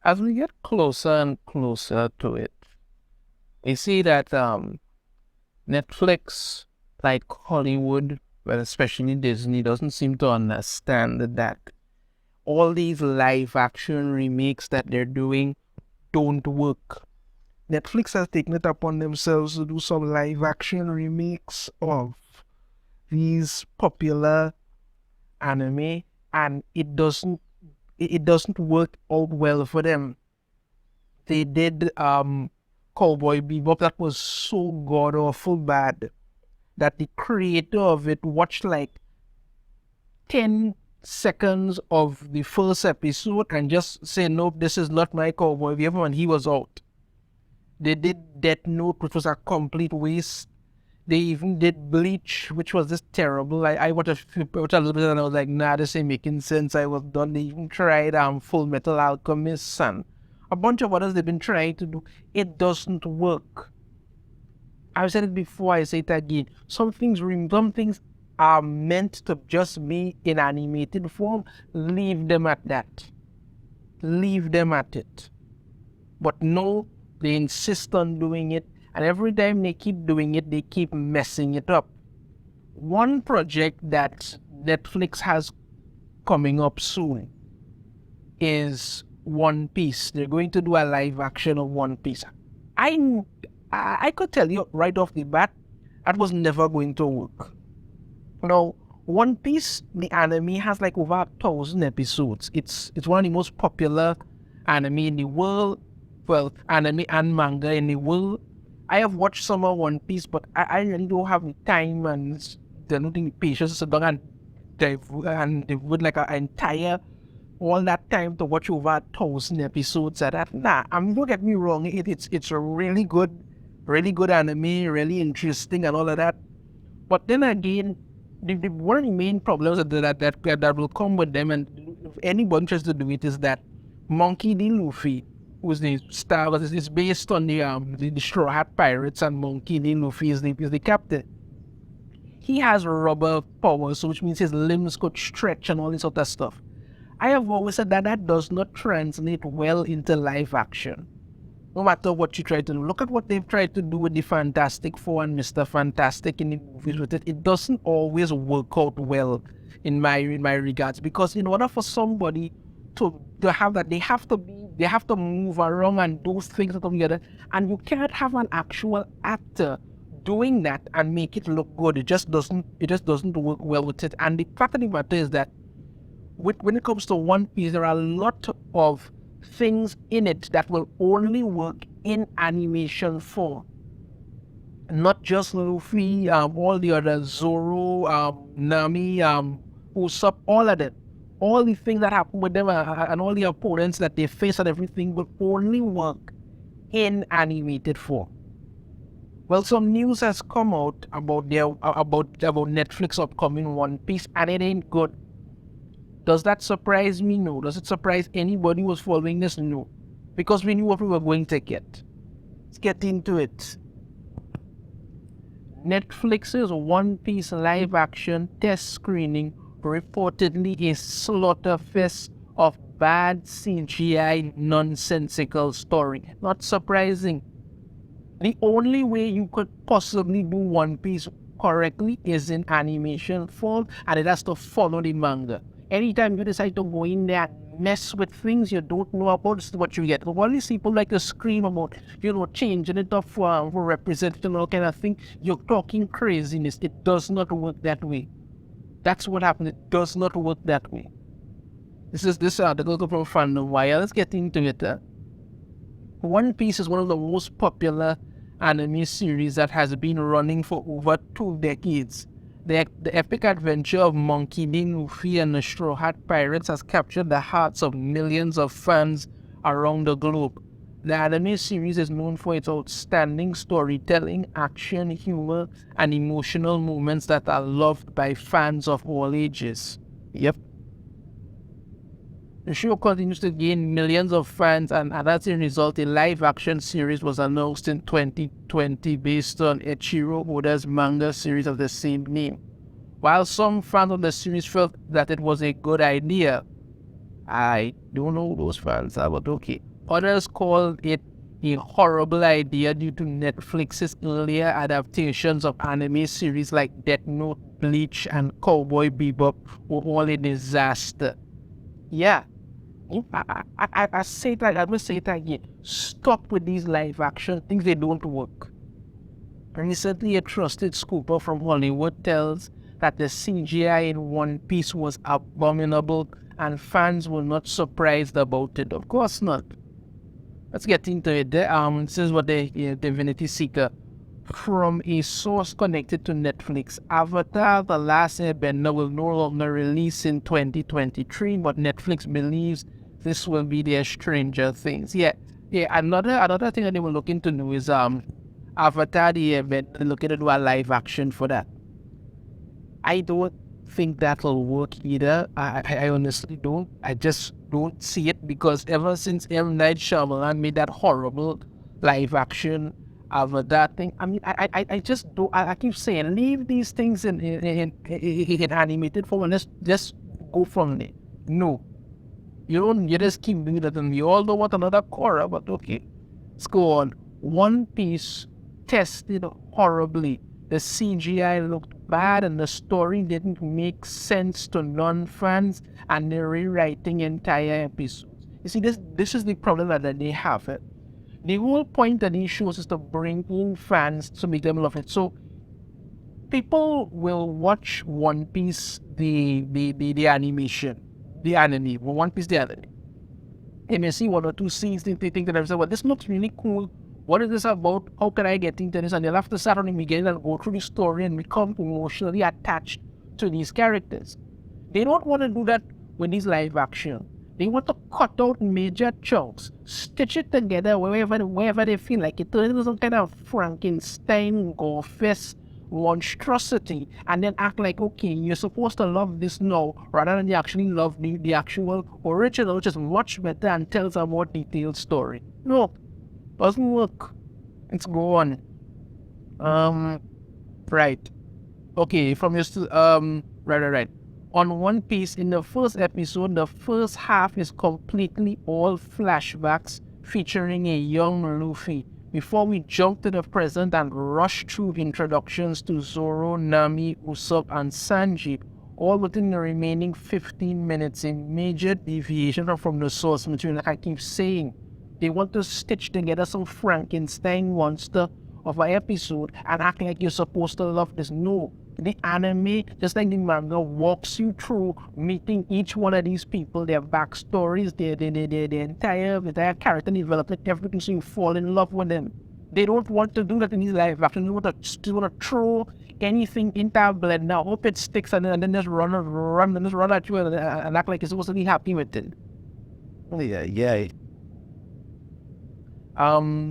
As we get closer and closer to it, we see that Netflix, like Hollywood, well, especially Disney, doesn't seem to understand that all these live action remakes that they're doing don't work. Netflix has taken it upon themselves to do some live action remakes of these popular anime, and it doesn't work out well for them. They did Cowboy Bebop that was so god awful bad that the creator of it watched like 10 seconds of the first episode and just said, nope, this is not my Cowboy Bebop, and he was out. They did Death Note, which was a complete waste. They even did Bleach, which was just terrible. I watched a little bit and I was like, nah, this ain't making sense. I was done. They even tried Full Metal Alchemist and a bunch of others they've been trying to do. It doesn't work. I've said it before, I say it again. Some things are meant to just be in animated form. Leave them at that. Leave them at it. But no, they insist on doing it, and every time they keep doing it, they keep messing it up. One project that Netflix has coming up soon is One Piece. They're going to do a live action of One Piece. I I could tell you right off the bat that was never going to work. Now, One Piece, the anime, has like over 1,000 episodes. It's one of the most popular anime in the world. Well, anime and manga in the world. I have watched some of One Piece, but I really don't have the time and the patience to sit down and devote like an entire all that time to watch over 1,000 episodes of that. Nah, don't get me wrong. It's a really good anime, really interesting and all of that. But then again, one of the main problems that will come with them, and if anybody tries to do it, is that Monkey D. Luffy, who's the star, because it's based on the Straw Hat Pirates, and Monkey D. Luffy is the captain. He has rubber powers, which means his limbs could stretch and all this sort of stuff. I have always said that that does not translate well into live action. No matter what you try to do. Look at what they've tried to do with the Fantastic Four and Mr. Fantastic in the movies with it. It doesn't always work out well in my regards, because in order for somebody to have that, they have to move around and do things together, and you can't have an actual actor doing that and make it look good. It just doesn't work well with it. And the fact of the matter is that when it comes to One Piece, there are a lot of things in it that will only work in animation form. Not just Luffy, all the other Zoro, Nami, Usopp, all of them. All the things that happen with them and all the opponents that they face and everything will only work in animated form. Well, some news has come out about Netflix upcoming One Piece, and it ain't good. Does that surprise me? No. Does it surprise anybody who was following this? No. Because we knew what we were going to get. Let's get into it. Netflix's One Piece live action test screening reportedly a slaughterfest of bad CGI nonsensical story. Not surprising. The only way you could possibly do One Piece correctly is in animation form, and it has to follow the manga. Anytime you decide to go in there and mess with things you don't know about, this is what you get. All these people like to scream about, changing it up for representation, all kind of thing. You're talking craziness. It does not work that way. That's what happened. It does not work that way. This article from Fandom Wire. Let's get into it. One Piece is one of the most popular anime series that has been running for over 2 decades. The epic adventure of Monkey D. Luffy and the Straw Hat Pirates has captured the hearts of millions of fans around the globe. The anime series is known for its outstanding storytelling, action, humor, and emotional moments that are loved by fans of all ages. Yep. The show continues to gain millions of fans, and as a result, a live-action series was announced in 2020 based on Eiichiro Oda's manga series of the same name. While some fans of the series felt that it was a good idea, I don't know those fans, but okay. Others called it a horrible idea due to Netflix's earlier adaptations of anime series like Death Note, Bleach, and Cowboy Bebop were all a disaster. Yeah, I say it like, I must say it again. Stop with these live action things, they don't work. Recently, a trusted scooper from Hollywood tells that the CGI in One Piece was abominable and fans were not surprised about it. Of course not. Let's get into it. This is what the Divinity Seeker. From a source connected to Netflix, Avatar The Last Airbender will no longer release in 2023, but Netflix believes this will be their Stranger Things. Yeah. Another thing that they were looking to do is Avatar the Airbender, they're looking to do a live action for that. I don't think that'll work either. I honestly don't. I just don't see it because ever since M. Night Shyamalan made that horrible live action Avatar thing, I mean, I just don't. I keep saying leave these things in animated form and let's just go from there. No, you don't. You just keep doing that, and we all don't want another Korra, but okay, let's go on. One Piece tested horribly. The CGI looked bad and the story didn't make sense to non-fans, and they're rewriting entire episodes. You see, this is the problem that they have. The whole point of these shows is to bring in fans to make them love it. So people will watch One Piece, the animation, the anime, One Piece, the anime. They may see one or two scenes, they think to themselves, well, this looks really cool. What is this about? How can I get into this? And they'll have to start on the beginning and go through the story and become emotionally attached to these characters. They don't want to do that with these live action. They want to cut out major chunks, stitch it together wherever they feel like it. Turn it into some kind of Frankenstein, gore-fest monstrosity, and then act like, okay, you're supposed to love this now, rather than you actually love the actual original, which is much better and tells a more detailed story. No. Doesn't work. Let's go on. Right. Okay, from your right. On One Piece, in the first episode, the first half is completely all flashbacks featuring a young Luffy. Before we jump to the present and rush through introductions to Zoro, Nami, Usopp, and Sanji, all within the remaining 15 minutes, a major deviation from the source material, like I keep saying. They want to stitch together some Frankenstein monster of an episode and act like you're supposed to love this. No, the anime, just like the manga, walks you through meeting each one of these people, their backstories, their entire character development, everything, so you fall in love with them. They don't want to do that in these live action. They want to throw anything into a blender, hope it sticks, and then just run at you and act like you're supposed to be happy with it. Yeah.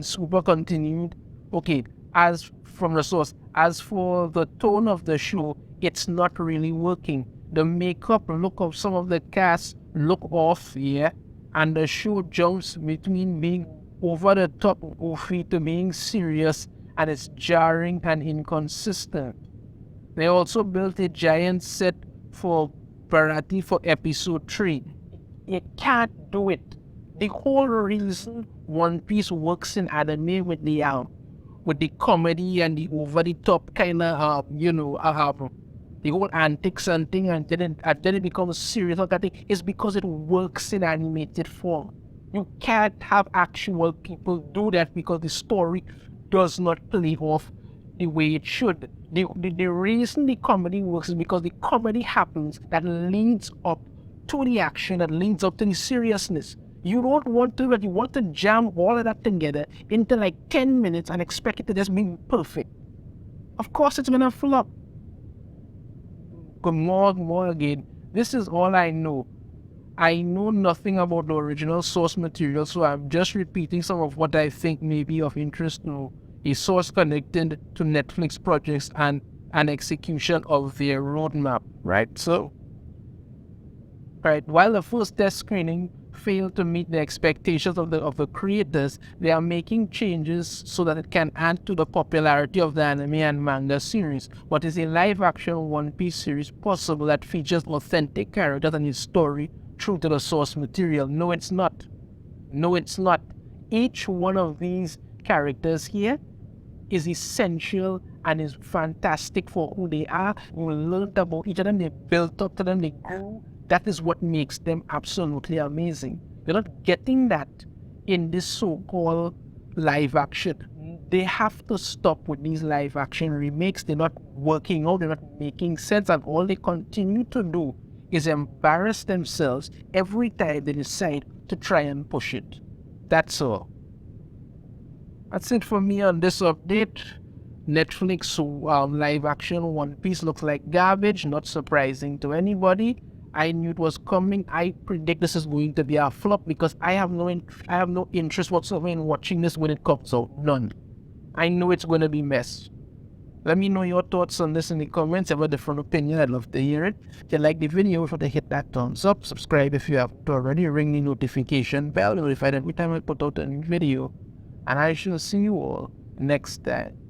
Super continued. Okay, as from the source, as for the tone of the show, it's not really working. The makeup look of some of the cast look off, yeah, and the show jumps between being over the top goofy to being serious, and it's jarring and inconsistent. They also built a giant set for Bharati for episode 3. You can't do it. The whole reason One Piece works in anime with the comedy and the over the top kind of the whole antics and thing, and then it becomes serious like that thing, is because it works in animated form. You can't have actual people do that because the story does not play off the way it should. The reason the comedy works is because the comedy happens that leads up to the action, that leads up to the seriousness. You don't want to, but you want to jam all of that together into like 10 minutes and expect it to just be perfect. Of course it's gonna flop. More again. This is all I know. I know nothing about the original source material, so I'm just repeating some of what I think may be of interest to a source connected to Netflix projects and an execution of their roadmap, right? So, while the first test screening failed to meet the expectations of the creators, they are making changes so that it can add to the popularity of the anime and manga series. What is a live-action One Piece series possible that features authentic characters and its story true to the source material? No, it's not. No, it's not. Each one of these characters here is essential and is fantastic for who they are. You learned about each of them, they built up to them, they grew. That is what makes them absolutely amazing. You're not getting that in this so-called live action. They have to stop with these live action remakes. They're not working out, they're not making sense, and all they continue to do is embarrass themselves every time they decide to try and push it. That's all. That's it for me on this update. Netflix live action One Piece looks like garbage, not surprising to anybody. I knew it was coming. I predict this is going to be a flop because I have no interest whatsoever in watching this when it comes out. None. I know it's going to be mess. Let me know your thoughts on this in the comments. If you have a different opinion, I'd love to hear it. If you like the video, sure to hit that thumbs up. Subscribe if you haven't already. Ring the notification bell, notified every time I put out a new video. And I shall see you all next time.